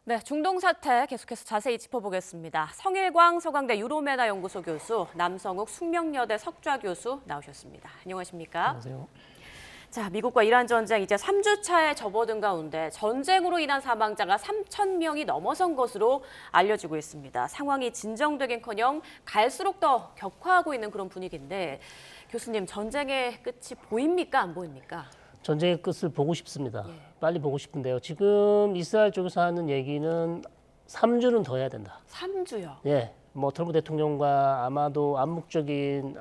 네, 중동 사태 계속해서 자세히 짚어보겠습니다. 성일광 서강대 유로메나 연구소 교수, 남성욱 숙명여대 석좌 교수 나오셨습니다. 안녕하십니까? 안녕하세요. 자, 미국과 이란 전쟁 이제 3주차에 접어든 가운데 전쟁으로 인한 사망자가 3,000명이 넘어선 것으로 알려지고 있습니다. 상황이 진정되긴커녕 갈수록 더 격화하고 있는 그런 분위기인데 교수님, 전쟁의 끝이 보입니까? 안 보입니까? 전쟁의 끝을 보고 싶습니다. 예. 빨리 보고 싶은데요. 지금 이스라엘 쪽에서 하는 얘기는 3주는 더 해야 된다. 3주요? 예, 뭐 트럼프 대통령과 아마도 암묵적인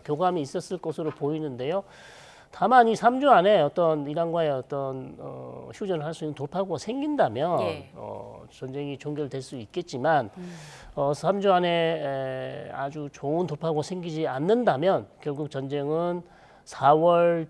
교감이 있었을 것으로 보이는데요. 다만 이 3주 안에 어떤 이란과의 어떤 휴전을 할 수 있는 돌파구가 생긴다면 예. 전쟁이 종결될 수 있겠지만 3주 안에 아주 좋은 돌파구가 생기지 않는다면 결국 전쟁은 4월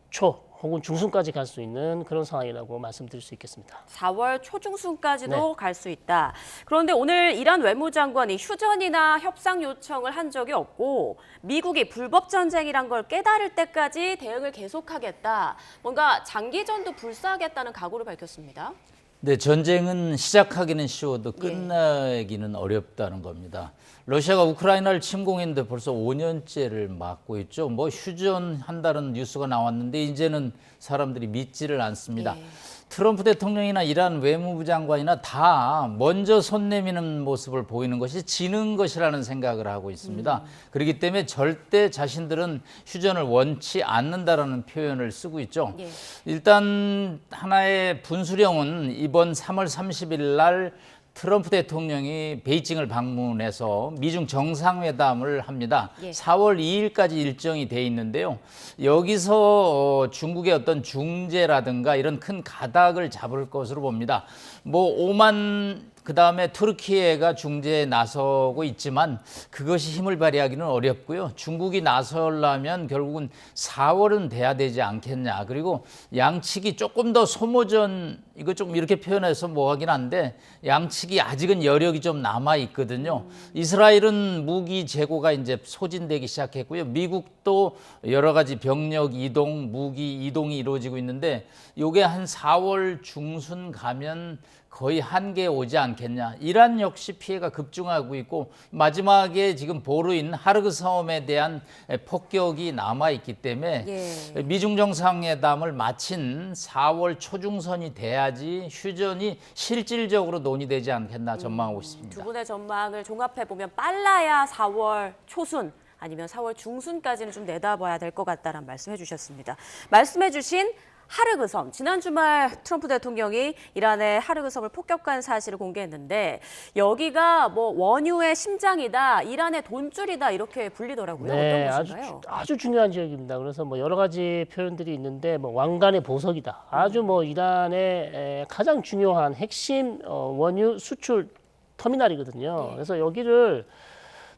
초 혹은 중순까지 갈 수 있는 그런 상황이라고 말씀드릴 수 있겠습니다. 4월 초중순까지도 네. 갈 수 있다. 그런데 오늘 이란 외무장관이 휴전이나 협상 요청을 한 적이 없고 미국이 불법 전쟁이란 걸 깨달을 때까지 대응을 계속하겠다. 뭔가 장기전도 불사하겠다는 각오를 밝혔습니다. 네, 전쟁은 시작하기는 쉬워도 끝나기는 어렵다는 겁니다. 러시아가 우크라이나를 침공했는데 벌써 5년째를 맞고 있죠. 뭐 휴전한다는 뉴스가 나왔는데 이제는 사람들이 믿지를 않습니다. 예. 트럼프 대통령이나 이란 외무부 장관이나 다 먼저 손 내미는 모습을 보이는 것이 지는 것이라는 생각을 하고 있습니다. 그렇기 때문에 절대 자신들은 휴전을 원치 않는다라는 표현을 쓰고 있죠. 예. 일단 하나의 분수령은 이번 3월 30일 날 트럼프 대통령이 베이징을 방문해서 미중 정상회담을 합니다. 예. 4월 2일까지 일정이 돼 있는데요. 여기서 중국의 어떤 중재라든가 이런 큰 가닥을 잡을 것으로 봅니다. 뭐 오만 그다음에 투르키예가 중재에 나서고 있지만 그것이 힘을 발휘하기는 어렵고요. 중국이 나서려면 결국은 4월은 돼야 되지 않겠냐. 그리고 양측이 조금 더 소모전 이거 좀 이렇게 표현해서 뭐 하긴 한데 양측이 아직은 여력이 좀 남아 있거든요. 이스라엘은 무기 재고가 이제 소진되기 시작했고요. 미국도 여러 가지 병력 이동, 무기 이동이 이루어지고 있는데 요게 한 4월 중순 가면 거의 한계에 오지 않겠냐. 이란 역시 피해가 급증하고 있고 마지막에 지금 보루인 하르그 섬에 대한 폭격이 남아있기 때문에 예. 미중 정상회담을 마친 4월 초중선이 돼야지 휴전이 실질적으로 논의되지 않겠나 전망하고 있습니다. 두 분의 전망을 종합해보면 빨라야 4월 초순 아니면 4월 중순까지는 좀 내다봐야 될 것 같다는 말씀해 주셨습니다. 말씀해 주신 하르그 섬, 지난 주말 트럼프 대통령이 이란의 하르그 섬을 폭격한 사실을 공개했는데 여기가 뭐 원유의 심장이다, 이란의 돈줄이다 이렇게 불리더라고요. 네, 어떤 것인가요? 아주 중요한 지역입니다. 그래서 뭐 여러 가지 표현들이 있는데 뭐 왕관의 보석이다. 아주 뭐 이란의 가장 중요한 핵심 원유 수출 터미널이거든요. 네. 그래서 여기를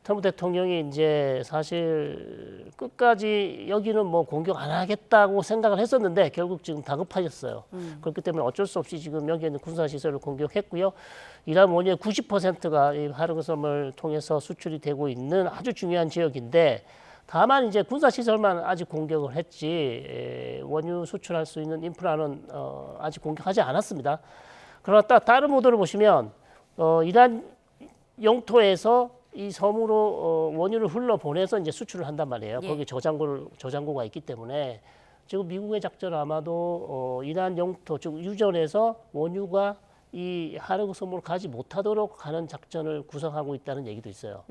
트럼프 대통령이 이제 사실 끝까지 여기는 뭐 공격 안 하겠다고 생각을 했었는데 결국 지금 다급하셨어요. 그렇기 때문에 어쩔 수 없이 지금 여기에 있는 군사시설을 공격했고요. 이란 원유의 90%가 이 하르그 섬을 통해서 수출이 되고 있는 아주 중요한 지역인데 다만 이제 군사시설만 아직 공격을 했지 원유 수출할 수 있는 인프라는 아직 공격하지 않았습니다. 그러나 다른 보도를 보시면 이란 영토에서 이 섬으로 원유를 흘러보내서 이제 수출을 한단 말이에요. 예. 거기 저장고가 있기 때문에 지금 미국의 작전 아마도 이란 영토 즉 유전에서 원유가 이 하르그 섬으로 가지 못하도록 하는 작전을 구성하고 있다는 얘기도 있어요.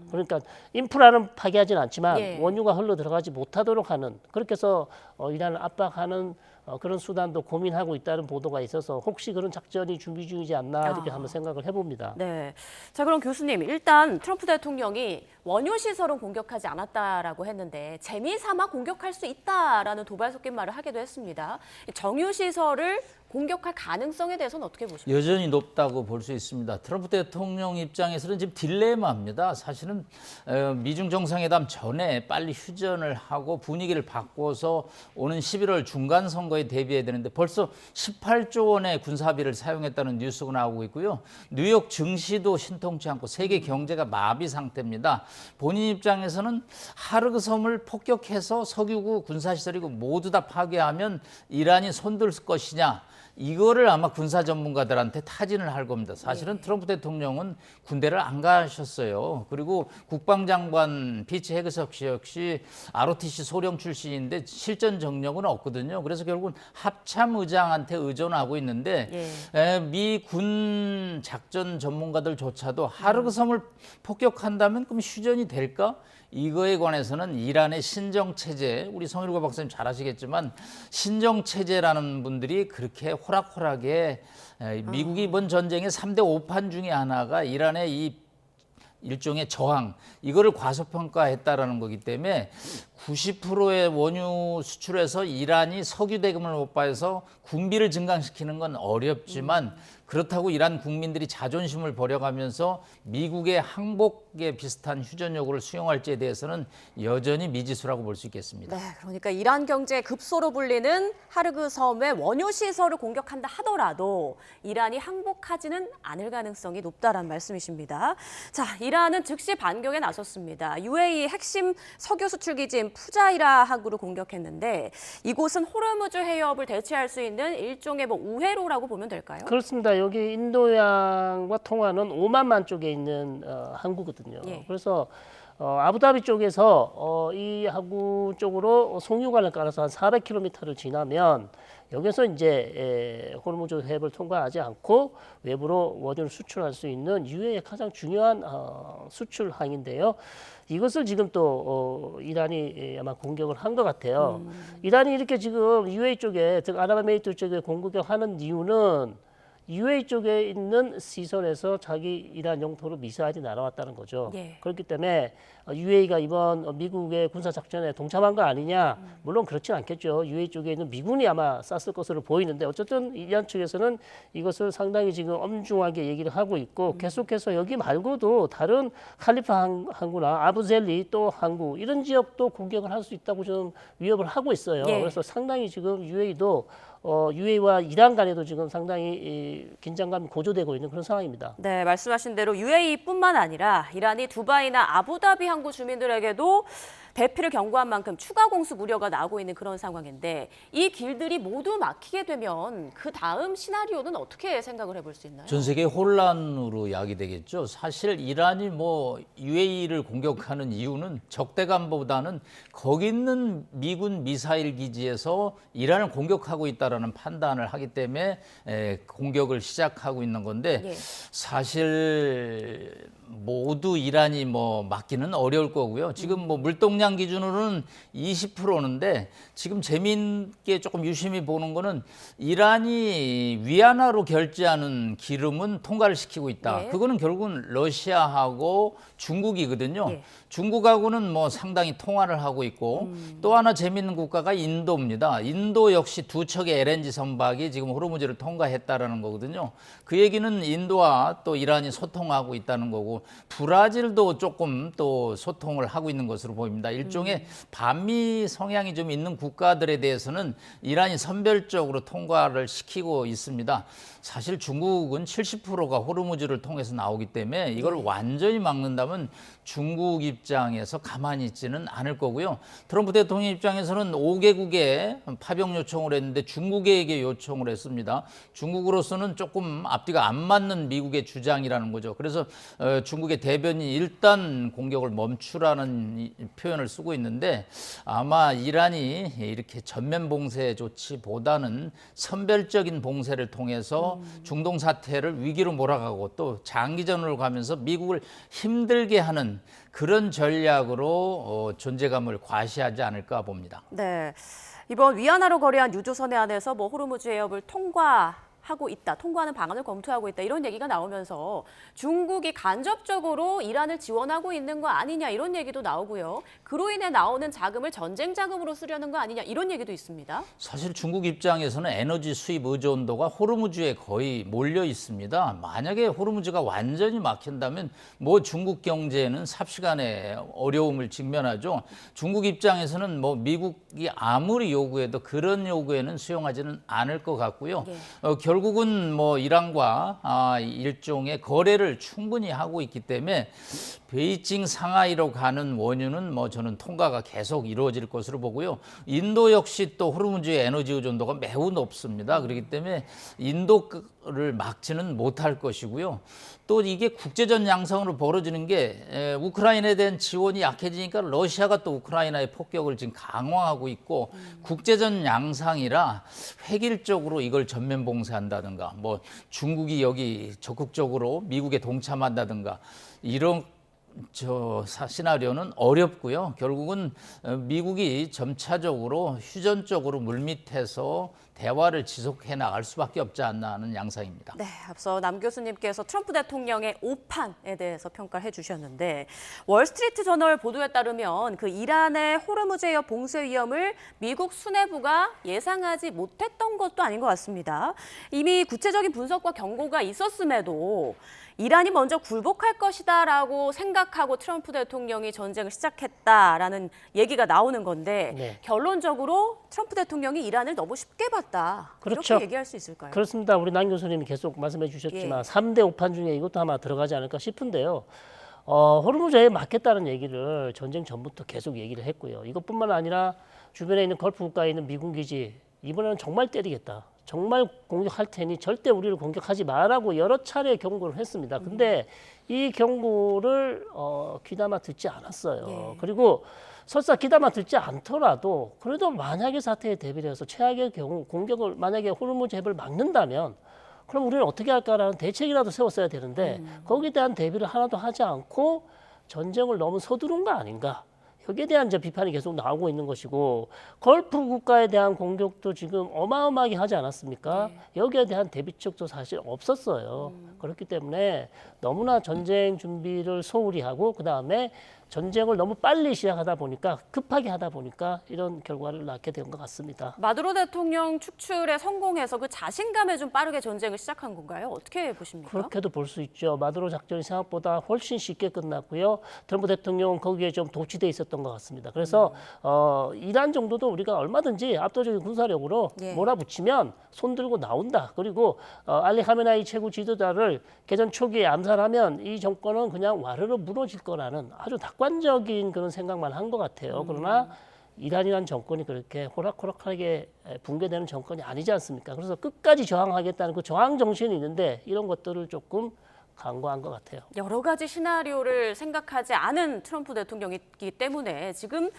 그러니까 인프라는 파괴하지는 않지만 예. 원유가 흘러 들어가지 못하도록 하는 그렇게 해서 이란을 압박하는 그런 수단도 고민하고 있다는 보도가 있어서 혹시 그런 작전이 준비 중이지 않나 이렇게 한번 생각을 해봅니다. 네. 자, 그럼 교수님, 일단 트럼프 대통령이 원유 시설은 공격하지 않았다라고 했는데 재미삼아 공격할 수 있다라는 도발 섞인 말을 하기도 했습니다. 정유 시설을 공격할 가능성에 대해서는 어떻게 보십니까? 여전히 높다고 볼 수 있습니다. 트럼프 대통령 입장에서는 지금 딜레마입니다. 사실은 미중 정상회담 전에 빨리 휴전을 하고 분위기를 바꿔서 오는 11월 중간 선거에 대비해야 되는데 벌써 18조 원의 군사비를 사용했다는 뉴스가 나오고 있고요. 뉴욕 증시도 신통치 않고 세계 경제가 마비 상태입니다. 본인 입장에서는 하르그 섬을 폭격해서 석유구 군사시설이고 모두 다 파괴하면 이란이 손들 것이냐. 이거를 아마 군사 전문가들한테 타진을 할 겁니다. 사실은 트럼프 대통령은 군대를 안 가셨어요. 그리고 국방장관 피츠 헤그석 씨 역시 ROTC 소령 출신인데 실전 정력은 없거든요. 그래서 결국은 합참 의장한테 의존하고 있는데 미 군 작전 전문가들조차도 하르그섬을 폭격한다면 그럼 휴전이 될까? 이거에 관해서는 이란의 신정체제, 우리 성일과 박사님 잘 아시겠지만 신정체제라는 분들이 그렇게 호락호락에 미국이 이번 전쟁의 3대 5판 중에 하나가 이란의 이 일종의 저항, 이거를 과소평가했다라는 거기 때문에 90%의 원유 수출에서 이란이 석유 대금을 못 받아서 군비를 증강시키는 건 어렵지만 그렇다고 이란 국민들이 자존심을 버려가면서 미국의 항복에 비슷한 휴전 요구를 수용할지에 대해서는 여전히 미지수라고 볼 수 있겠습니다. 네, 그러니까 이란 경제의 급소로 불리는 하르그 섬의 원유 시설을 공격한다 하더라도 이란이 항복하지는 않을 가능성이 높다라는 말씀이십니다. 자, 이란은 즉시 반격에 나섰습니다. UAE 핵심 석유 수출 기지인 푸자이라 항구를 공격했는데 이곳은 호르무즈 해협을 대체할 수 있는 일종의 우회로라고 보면 될까요? 그렇습니다. 여기 인도양과 통하는 오만만 쪽에 있는 항구거든요. 그래서 아부다비 쪽에서 이 항구 쪽으로 송유관을 깔아서 한 400km를 지나면 여기서 이제 호르무즈 해협을 통과하지 않고 외부로 원유를 수출할 수 있는 UAE의 가장 중요한 수출항인데요. 이것을 지금 또 이란이 아마 공격을 한 것 같아요. 이란이 이렇게 지금 UAE 쪽에, 즉 아랍에미리트 쪽에 공격하는 이유는 UAE 쪽에 있는 시설에서 자기 이란 영토로 미사일이 날아왔다는 거죠. 그렇기 때문에 UAE가 이번 미국의 군사 작전에 동참한 거 아니냐? 물론 그렇진 않겠죠. UAE 쪽에 있는 미군이 아마 쐈을 것으로 보이는데 어쨌든 이란 측에서는 이것을 상당히 지금 엄중하게 얘기를 하고 있고 계속해서 여기 말고도 다른 칼리파 항구나 아부젤리 또 항구 이런 지역도 공격을 할 수 있다고 좀 위협을 하고 있어요. 그래서 상당히 지금 UAE도 UAE와 이란 간에도 지금 상당히 긴장감이 고조되고 있는 그런 상황입니다. 네, 말씀하신 대로 UAE뿐만 아니라 이란이 두바이나 아부다비 항구 주민들에게도 대피를 경고한 만큼 추가 공습 우려가 나오고 있는 그런 상황인데 이 길들이 모두 막히게 되면 그 다음 시나리오는 어떻게 생각을 해볼 수 있나요? 전 세계 혼란으로 야기되겠죠. 사실 이란이 UAE를 공격하는 이유는 적대감보다는 거기 있는 미군 미사일 기지에서 이란을 공격하고 있다라는 판단을 하기 때문에 공격을 시작하고 있는 건데 사실 모두 이란이 막기는 어려울 거고요. 지금 물동량 기준으로는 20%인데 지금 재미있게 조금 유심히 보는 거는 이란이 위안화로 결제하는 기름은 통과를 시키고 있다. 그거는 결국은 러시아하고 중국이거든요. 중국하고는 상당히 통화를 하고 있고 또 하나 재미있는 국가가 인도입니다. 인도 역시 두 척의 LNG 선박이 지금 호르무즈를 통과했다라는 거거든요. 그 얘기는 인도와 또 이란이 소통하고 있다는 거고 브라질도 조금 또 소통을 하고 있는 것으로 보입니다. 일종의 반미 성향이 좀 있는 국가들에 대해서는 이란이 선별적으로 통과를 시키고 있습니다. 사실 중국은 70%가 호르무즈를 통해서 나오기 때문에 이걸 완전히 막는다면 중국 입장에서 가만히 있지는 않을 거고요. 트럼프 대통령 입장에서는 5개국에 파병 요청을 했는데 중국에게 요청을 했습니다. 중국으로서는 조금 앞뒤가 안 맞는 미국의 주장이라는 거죠. 그래서 중국의 대변인이 일단 공격을 멈추라는 표현을 쓰고 있는데 아마 이란이 이렇게 전면 봉쇄 조치보다는 선별적인 봉쇄를 통해서 중동 사태를 위기로 몰아가고 또 장기전으로 가면서 미국을 힘들게 하는 그런 전략으로 존재감을 과시하지 않을까 봅니다. 네, 이번 위안화로 거래한 유조선에 한해서 호르무즈 해협을 통과하는 방안을 검토하고 있다 이런 얘기가 나오면서 중국이 간접적으로 이란을 지원하고 있는 거 아니냐 이런 얘기도 나오고요. 그로 인해 나오는 자금을 전쟁 자금으로 쓰려는 거 아니냐 이런 얘기도 있습니다. 사실 중국 입장에서는 에너지 수입 의존도가 호르무즈에 거의 몰려 있습니다. 만약에 호르무즈가 완전히 막힌다면 중국 경제는 삽시간에 어려움을 직면하죠. 중국 입장에서는 미국이 아무리 요구해도 그런 요구에는 수용하지는 않을 것 같고요. 결국은 뭐 이란과 일종의 거래를 충분히 하고 있기 때문에 베이징 상하이로 가는 원유는 뭐 저는 통과가 계속 이루어질 것으로 보고요. 인도 역시 또 호르무즈의 에너지 의존도가 매우 높습니다. 그렇기 때문에 인도를 막지는 못할 것이고요. 또 이게 국제전 양상으로 벌어지는 게 우크라이나에 대한 지원이 약해지니까 러시아가 또 우크라이나의 폭격을 지금 강화하고 있고 국제전 양상이라 획일적으로 이걸 전면 봉쇄한다든가 뭐 중국이 여기 적극적으로 미국에 동참한다든가 이런 시나리오는 어렵고요. 결국은 미국이 점차적으로 휴전적으로 물밑에서 대화를 지속해 나갈 수밖에 없지 않나 하는 양상입니다. 네, 앞서 남 교수님께서 트럼프 대통령의 오판에 대해서 평가를 해주셨는데 월스트리트 저널 보도에 따르면 그 이란의 호르무즈 해협 봉쇄 위험을 미국 수뇌부가 예상하지 못했던 것도 아닌 것 같습니다. 이미 구체적인 분석과 경고가 있었음에도 이란이 먼저 굴복할 것이다라고 생각하고 트럼프 대통령이 전쟁을 시작했다라는 얘기가 나오는 건데 네. 결론적으로 트럼프 대통령이 이란을 너무 쉽게 봤다. 그렇죠. 이렇게 얘기할 수 있을까요? 그렇습니다. 우리 남 교수님이 계속 말씀해 주셨지만 3대 오판 중에 이것도 아마 들어가지 않을까 싶은데요. 호르무즈에 막겠다는 얘기를 전쟁 전부터 계속 얘기를 했고요. 이것뿐만 아니라 주변에 있는 걸프 국가에 있는 미군 기지 이번에는 정말 때리겠다. 정말 공격할 테니 절대 우리를 공격하지 마라고 여러 차례 경고를 했습니다. 근데 이 경고를 귀담아 듣지 않았어요. 예. 그리고 설사 귀담아 듣지 않더라도 그래도 만약에 사태에 대비를 해서 최악의 경우 공격을 만약에 호르무즈 해협을 막는다면 그럼 우리는 어떻게 할까라는 대책이라도 세웠어야 되는데 거기에 대한 대비를 하나도 하지 않고 전쟁을 너무 서두른 거 아닌가. 여기에 대한 이제 비판이 계속 나오고 있는 것이고 걸프 국가에 대한 공격도 지금 어마어마하게 하지 않았습니까? 여기에 대한 대비책도 사실 없었어요. 그렇기 때문에 너무나 전쟁 준비를 소홀히 하고 그다음에 전쟁을 너무 빨리 시작하다 보니까 급하게 하다 보니까 이런 결과를 낳게 된 것 같습니다. 마두로 대통령 축출에 성공해서 그 자신감에 좀 빠르게 전쟁을 시작한 건가요? 어떻게 보십니까? 그렇게도 볼 수 있죠. 마두로 작전이 생각보다 훨씬 쉽게 끝났고요. 트럼프 대통령은 거기에 좀 도취돼 있었던 것 같습니다. 그래서 이란 정도도 우리가 얼마든지 압도적인 군사력으로 몰아붙이면 손 들고 나온다. 그리고 알리 카메나이 최고 지도자를 개전 초기에 암살하면 이 정권은 그냥 와르르 무너질 거라는 아주 낙관적인 그런 생각만 한 것 같아요. 그러나 이란이라는 정권이 그렇게 호락호락하게 붕괴되는 정권이 아니지 않습니까? 그래서 끝까지 저항하겠다는 그 저항 정신이 있는데 이런 것들을 조금 간과한 것 같아요. 여러 가지 시나리오를 생각하지 않은 트럼프 대통령이기 때문에 지금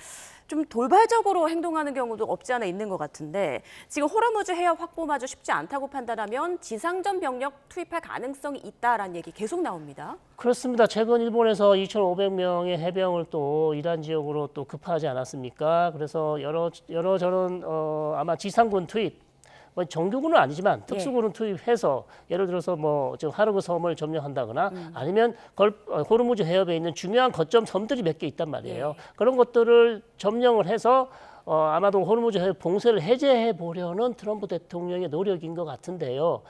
좀 돌발적으로 행동하는 경우도 없지 않아 있는 것 같은데 지금 호르무즈 해협 확보마저 쉽지 않다고 판단하면 지상전 병력 투입할 가능성이 있다라는 얘기 계속 나옵니다. 그렇습니다. 최근 일본에서 2,500명의 해병을 또 이란 지역으로 또 급파하지 않았습니까? 그래서 여러 저런 아마 지상군 투입 뭐 정규군은 아니지만 특수군을 투입해서 예를 들어서 뭐 지금 하르그 섬을 점령한다거나 아니면 호르무즈 해협에 있는 중요한 거점 섬들이 몇 개 있단 말이에요. 그런 것들을 점령을 해서 아마도 호르무즈 해협 봉쇄를 해제해 보려는 트럼프 대통령의 노력인 것 같은데요.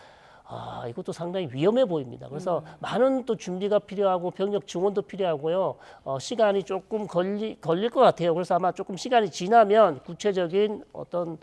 이것도 상당히 위험해 보입니다. 그래서 많은 또 준비가 필요하고 병력 증원도 필요하고요. 시간이 조금 걸릴 것 같아요. 그래서 아마 조금 시간이 지나면 구체적인 어떤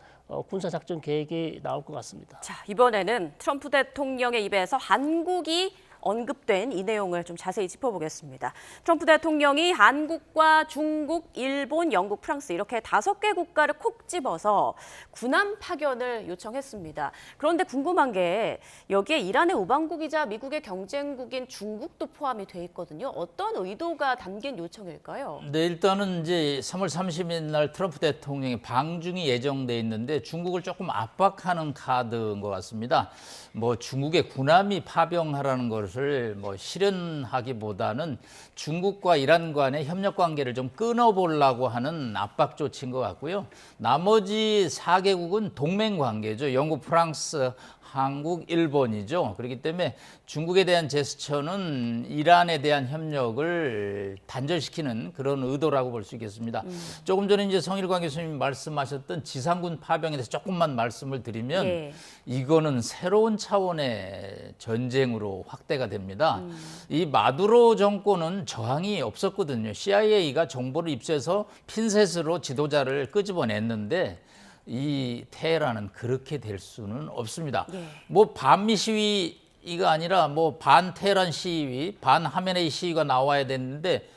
군사작전 계획이 나올 것 같습니다. 자, 이번에는 트럼프 대통령의 입에서 한국이 언급된 이 내용을 좀 자세히 짚어보겠습니다. 트럼프 대통령이 한국과 중국, 일본, 영국, 프랑스 이렇게 5개 국가를 콕 집어서 군함 파견을 요청했습니다. 그런데 궁금한 게 여기에 이란의 우방국이자 미국의 경쟁국인 중국도 포함이 돼 있거든요. 어떤 의도가 담긴 요청일까요? 네, 일단은 이제 3월 30일 날 트럼프 대통령의 방중이 예정돼 있는데 중국을 조금 압박하는 카드인 것 같습니다. 뭐 중국의 군함이 파병하라는 것을 뭐 실현하기보다는 중국과 이란 간의 협력 관계를 좀 끊어보려고 하는 압박 조치인 것 같고요. 나머지 4개국은 동맹 관계죠. 영국, 프랑스, 한국, 일본이죠. 그렇기 때문에 중국에 대한 제스처는 이란에 대한 협력을 단절시키는 그런 의도라고 볼 수 있겠습니다. 조금 전에 이제 성일관 교수님 말씀하셨던 지상군 파병에 대해서 조금만 말씀을 드리면 이거는 새로운 차원의 전쟁으로 확대가 됩니다. 이 마두로 정권은 저항이 없었거든요. CIA가 정보를 입수해서 핀셋으로 지도자를 끄집어냈는데 이 테헤란은 그렇게 될 수는 없습니다. 예. 뭐 반미 시위가 아니라 뭐 반 테헤란 시위, 반 하메네이 시위가 나와야 되는데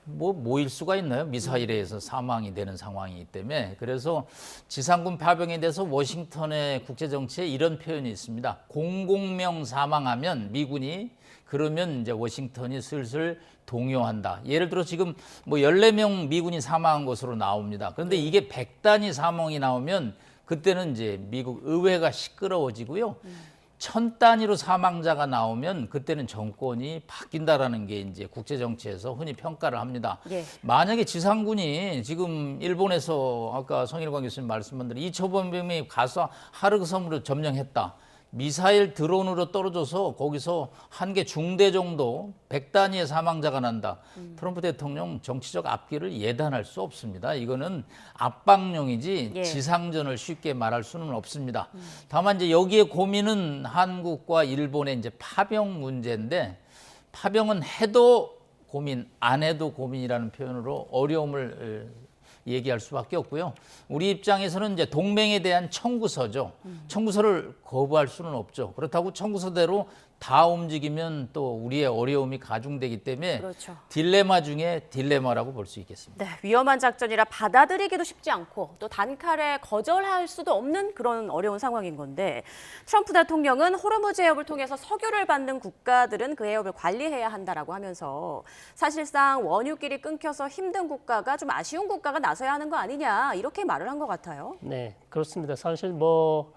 뭐 모일 수가 있나요? 미사일에 의해서 사망이 되는 상황이기 때문에. 그래서 지상군 파병에 대해서 워싱턴의 국제정치에 이런 표현이 있습니다. 공공명 사망하면 미군이 그러면 이제 워싱턴이 슬슬 동요한다. 예를 들어 지금 뭐 14명 미군이 사망한 것으로 나옵니다. 그런데 이게 100단위 사망이 나오면 그때는 이제 미국 의회가 시끄러워지고요. 1000단위로 사망자가 나오면 그때는 정권이 바뀐다라는 게 이제 국제 정치에서 흔히 평가를 합니다. 예. 만약에 지상군이 지금 일본에서 아까 성일관 교수님 말씀한 대로 이초범병이 가서 하르그 섬으로 점령했다. 미사일 드론으로 떨어져서 거기서 한 개 중대 정도 100단위의 사망자가 난다. 트럼프 대통령 정치적 앞길을 예단할 수 없습니다. 이거는 압박용이지 예. 지상전을 쉽게 말할 수는 없습니다. 다만 이제 여기에 고민은 한국과 일본의 이제 파병 문제인데 파병은 해도 고민, 안 해도 고민이라는 표현으로 어려움을 얘기할 수밖에 없고요. 우리 입장에서는 이제 동맹에 대한 청구서죠. 청구서를 거부할 수는 없죠. 그렇다고 청구서대로 다 움직이면 또 우리의 어려움이 가중되기 때문에 그렇죠. 딜레마 중에 딜레마라고 볼 수 있겠습니다. 네, 위험한 작전이라 받아들이기도 쉽지 않고 또 단칼에 거절할 수도 없는 그런 어려운 상황인 건데 트럼프 대통령은 호르무즈 해협을 통해서 석유를 받는 국가들은 그 해협을 관리해야 한다라고 하면서 사실상 원유길이 끊겨서 힘든 국가가 좀 아쉬운 국가가 나서야 하는 거 아니냐 이렇게 말을 한 것 같아요. 네, 그렇습니다. 사실 뭐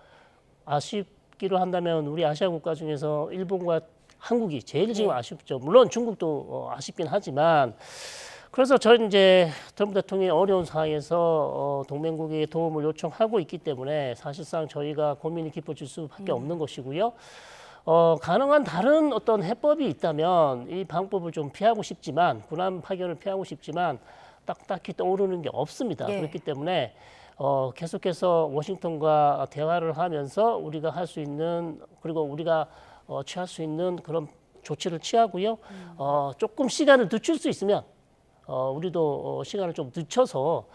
아쉽기로 한다면 우리 아시아 국가 중에서 일본과 한국이 제일 지금 아쉽죠. 물론 중국도 아쉽긴 하지만 그래서 저는 이제 트럼프 대통령이 어려운 상황에서 동맹국의 도움을 요청하고 있기 때문에 사실상 저희가 고민이 깊어질 수밖에 없는 것이고요. 가능한 다른 어떤 해법이 있다면 이 방법을 좀 피하고 싶지만 군함 파견을 피하고 싶지만 딱히 떠오르는 게 없습니다. 예. 그렇기 때문에 계속해서 워싱턴과 대화를 하면서 우리가 할 수 있는 그리고 우리가 취할 수 있는 그런 조치를 취하고요. 조금 시간을 늦출 수 있으면 우리도 시간을 좀 늦춰서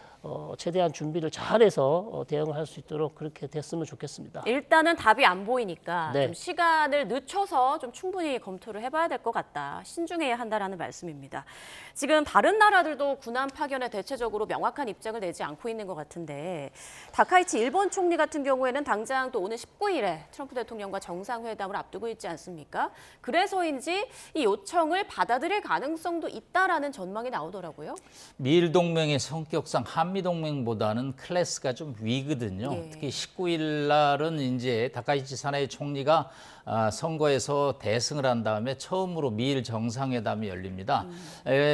최대한 준비를 잘해서 대응을 할 수 있도록 그렇게 됐으면 좋겠습니다. 일단은 답이 안 보이니까 네. 좀 시간을 늦춰서 좀 충분히 검토를 해봐야 될 것 같다. 신중해야 한다라는 말씀입니다. 지금 다른 나라들도 군함 파견에 대체적으로 명확한 입장을 내지 않고 있는 것 같은데 다카이치 일본 총리 같은 경우에는 당장 또 오는 19일에 트럼프 대통령과 정상회담을 앞두고 있지 않습니까? 그래서인지 이 요청을 받아들일 가능성도 있다라는 전망이 나오더라고요. 미일 동맹의 성격상 한미 동맹보다는 클래스가 좀 위거든요. 예. 특히 19일 날은 이제 다카이치 사나이 총리가 선거에서 대승을 한 다음에 처음으로 미일 정상회담이 열립니다.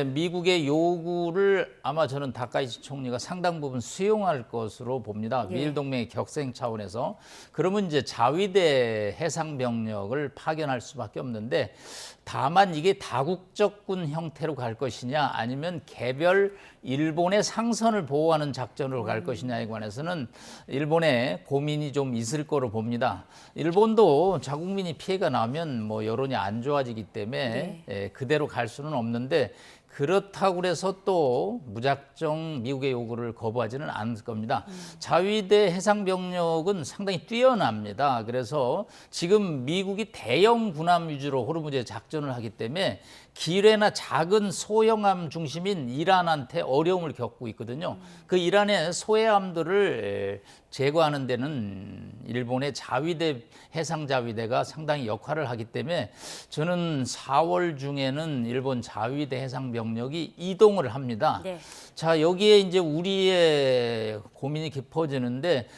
미국의 요구를 아마 저는 다카이치 총리가 상당 부분 수용할 것으로 봅니다. 예. 미일 동맹의 격생 차원에서. 그러면 이제 자위대 해상 병력을 파견할 수밖에 없는데 다만 이게 다국적군 형태로 갈 것이냐 아니면 개별 일본의 상선을 보호하는 작전으로 갈 것이냐에 관해서는 일본의 고민이 좀 있을 거로 봅니다. 일본도 자국민이 피해가 나면 뭐 여론이 안 좋아지기 때문에 그대로 갈 수는 없는데 그렇다고 해서 또 무작정 미국의 요구를 거부하지는 않을 겁니다. 자위대 해상병력은 상당히 뛰어납니다. 그래서 지금 미국이 대형 군함 위주로 호르무즈에 작전을 하기 때문에 기뢰나 작은 소형함 중심인 이란한테 어려움을 겪고 있거든요. 그 이란의 소해함들을 제거하는 데는 일본의 자위대 해상자위대가 상당히 역할을 하기 때문에 저는 4월 중에는 일본 자위대 해상병력이 이동을 합니다. 네. 자, 여기에 이제 우리의 고민이 깊어지는데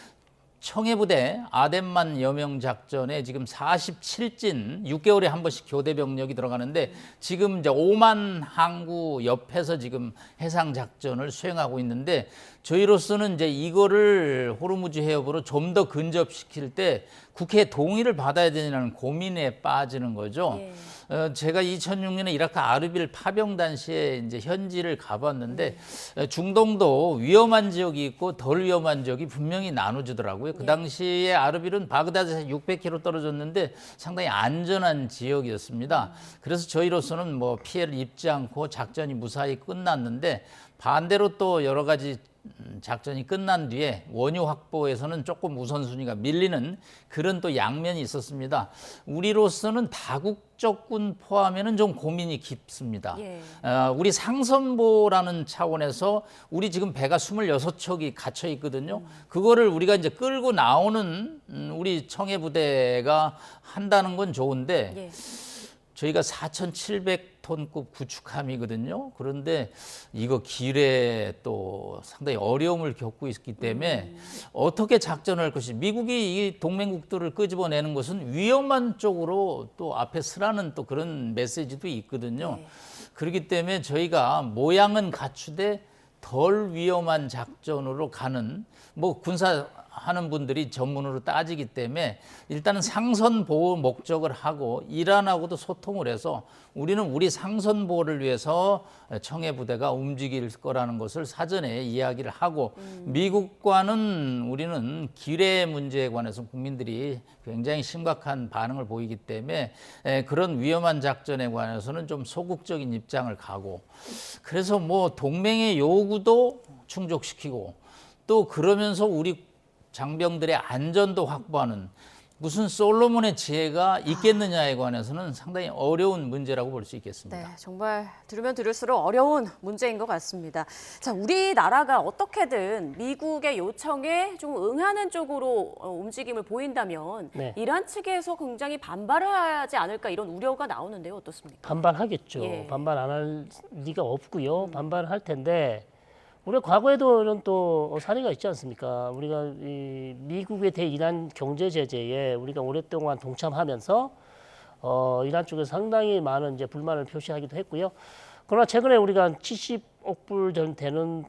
청해부대 아덴만 여명 작전에 지금 47진 6개월에 한 번씩 교대 병력이 들어가는데 지금 이제 오만 항구 옆에서 지금 해상 작전을 수행하고 있는데 저희로서는 이제 이거를 호르무즈 해협으로 좀 더 근접시킬 때 국회 동의를 받아야 되냐는 고민에 빠지는 거죠. 제가 2006년에 이라크 아르빌 파병 당시에 이제 현지를 가봤는데 중동도 위험한 지역이 있고 덜 위험한 지역이 분명히 나눠지더라고요. 그 당시에 아르빌은 바그다드에서 600km 떨어졌는데 상당히 안전한 지역이었습니다. 그래서 저희로서는 뭐 피해를 입지 않고 작전이 무사히 끝났는데 반대로 또 여러 가지 작전이 끝난 뒤에 원유 확보에서는 조금 우선순위가 밀리는 그런 또 양면이 있었습니다. 우리로서는 다국적군 포함에는 좀 고민이 깊습니다. 예. 우리 상선보라는 차원에서 우리 지금 배가 26척이 갇혀 있거든요. 그거를 우리가 이제 끌고 나오는 우리 청해부대가 한다는 건 좋은데 예. 저희가 4,700톤급 구축함이거든요. 그런데 이거 길에 또 상당히 어려움을 겪고 있기 때문에 어떻게 작전을 할 것이 미국이 이 동맹국들을 끄집어내는 것은 위험한 쪽으로 또 앞에 서라는 또 그런 메시지도 있거든요. 네. 그렇기 때문에 저희가 모양은 갖추되 덜 위험한 작전으로 가는 뭐 군사하는 분들이 전문으로 따지기 때문에 일단은 상선 보호 목적을 하고 이란하고도 소통을 해서 우리는 우리 상선 보호를 위해서 청해부대가 움직일 거라는 것을 사전에 이야기를 하고 미국과는 우리는 기뢰 문제에 관해서 국민들이 굉장히 심각한 반응을 보이기 때문에 그런 위험한 작전에 관해서는 좀 소극적인 입장을 가고 그래서 뭐 동맹의 요구도 충족시키고 또 그러면서 우리 장병들의 안전도 확보하는 무슨 솔로몬의 지혜가 있겠느냐에 관해서는 상당히 어려운 문제라고 볼 수 있겠습니다. 네, 정말 들으면 들을수록 어려운 문제인 것 같습니다. 자, 우리나라가 어떻게든 미국의 요청에 좀 응하는 쪽으로 움직임을 보인다면 네. 이란 측에서 굉장히 반발을 하지 않을까 이런 우려가 나오는데요. 어떻습니까? 반발하겠죠. 예. 반발 안 할 리가 없고요. 반발할 텐데 우리가 과거에도 이런 또 사례가 있지 않습니까? 우리가 이 미국의 대이란 경제 제재에 우리가 오랫동안 동참하면서 이란 쪽에서 상당히 많은 이제 불만을 표시하기도 했고요. 그러나 최근에 우리가 70억 불 되는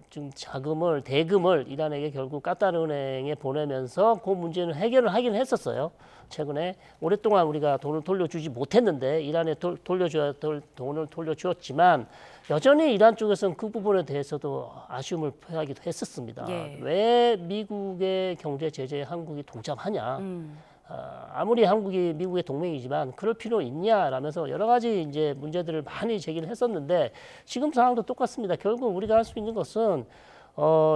지금 대금을 이란에게 결국 까타르 은행에 보내면서 그 문제는 해결을 하긴 했었어요. 최근에 오랫동안 우리가 돈을 돌려주지 못했는데 이란에 돌려줘야 될 돈을 돌려주었지만 여전히 이란 쪽에서는 그 부분에 대해서도 아쉬움을 표하기도 했었습니다. 예. 왜 미국의 경제 제재에 한국이 동참하냐? 아무리 한국이 미국의 동맹이지만 그럴 필요 있냐라면서 여러 가지 이제 문제들을 많이 제기를 했었는데 지금 상황도 똑같습니다. 결국 우리가 할 수 있는 것은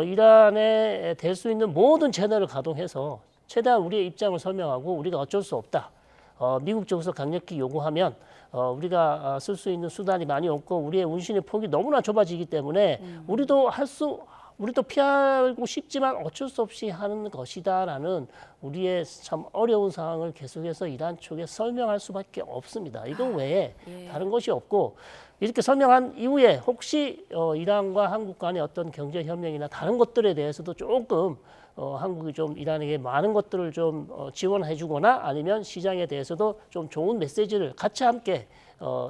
이란에 될 수 있는 모든 채널을 가동해서 최대한 우리의 입장을 설명하고 우리가 어쩔 수 없다. 미국 쪽에서 강력히 요구하면 우리가 쓸 수 있는 수단이 많이 없고 우리의 운신의 폭이 너무나 좁아지기 때문에 우리도 피하고 싶지만 어쩔 수 없이 하는 것이다라는 우리의 참 어려운 상황을 계속해서 이란 쪽에 설명할 수밖에 없습니다. 이거 외에 다른 것이 없고 이렇게 설명한 이후에 혹시 이란과 한국 간의 어떤 경제 협력이나 다른 것들에 대해서도 조금 한국이 좀 이란에게 많은 것들을 좀 지원해주거나 아니면 시장에 대해서도 좀 좋은 메시지를 같이 함께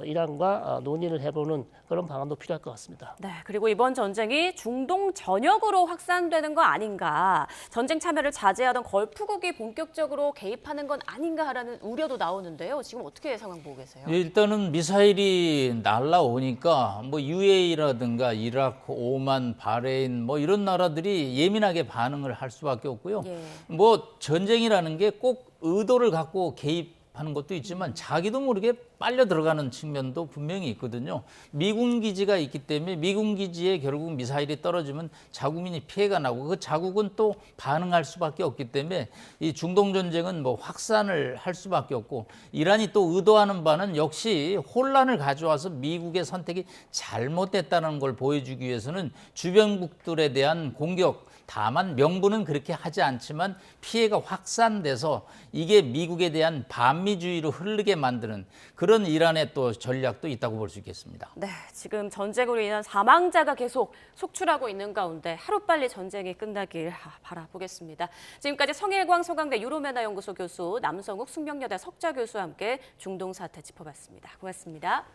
이란과 논의를 해보는 그런 방안도 필요할 것 같습니다. 네, 그리고 이번 전쟁이 중동 전역으로 확산되는 거 아닌가, 전쟁 참여를 자제하던 걸프국이 본격적으로 개입하는 건 아닌가라는 우려도 나오는데요. 지금 어떻게 상황 보고 계세요? 일단은 미사일이 날라오니까 뭐 UAE라든가 이라크, 오만, 바레인 뭐 이런 나라들이 예민하게 반응을 할 수밖에 없고요. 예. 뭐 전쟁이라는 게 꼭 의도를 갖고 개입하는 것도 있지만 자기도 모르게 빨려 들어가는 측면도 분명히 있거든요. 미군 기지가 있기 때문에 미군 기지에 결국 미사일이 떨어지면 자국민이 피해가 나고 그 자국은 또 반응할 수밖에 없기 때문에 이 중동 전쟁은 뭐 확산을 할 수밖에 없고 이란이 또 의도하는 바는 역시 혼란을 가져와서 미국의 선택이 잘못됐다는 걸 보여주기 위해서는 주변국들에 대한 공격 다만 명분은 그렇게 하지 않지만 피해가 확산돼서 이게 미국에 대한 반미주의로 흐르게 만드는 그런 이란의 또 전략도 있다고 볼 수 있겠습니다. 네, 지금 전쟁으로 인한 사망자가 계속 속출하고 있는 가운데 하루빨리 전쟁이 끝나길 바라보겠습니다. 지금까지 성일광 서강대 유로메나 연구소 교수, 남성욱 숙명여대 석좌 교수와 함께 중동 사태 짚어봤습니다. 고맙습니다.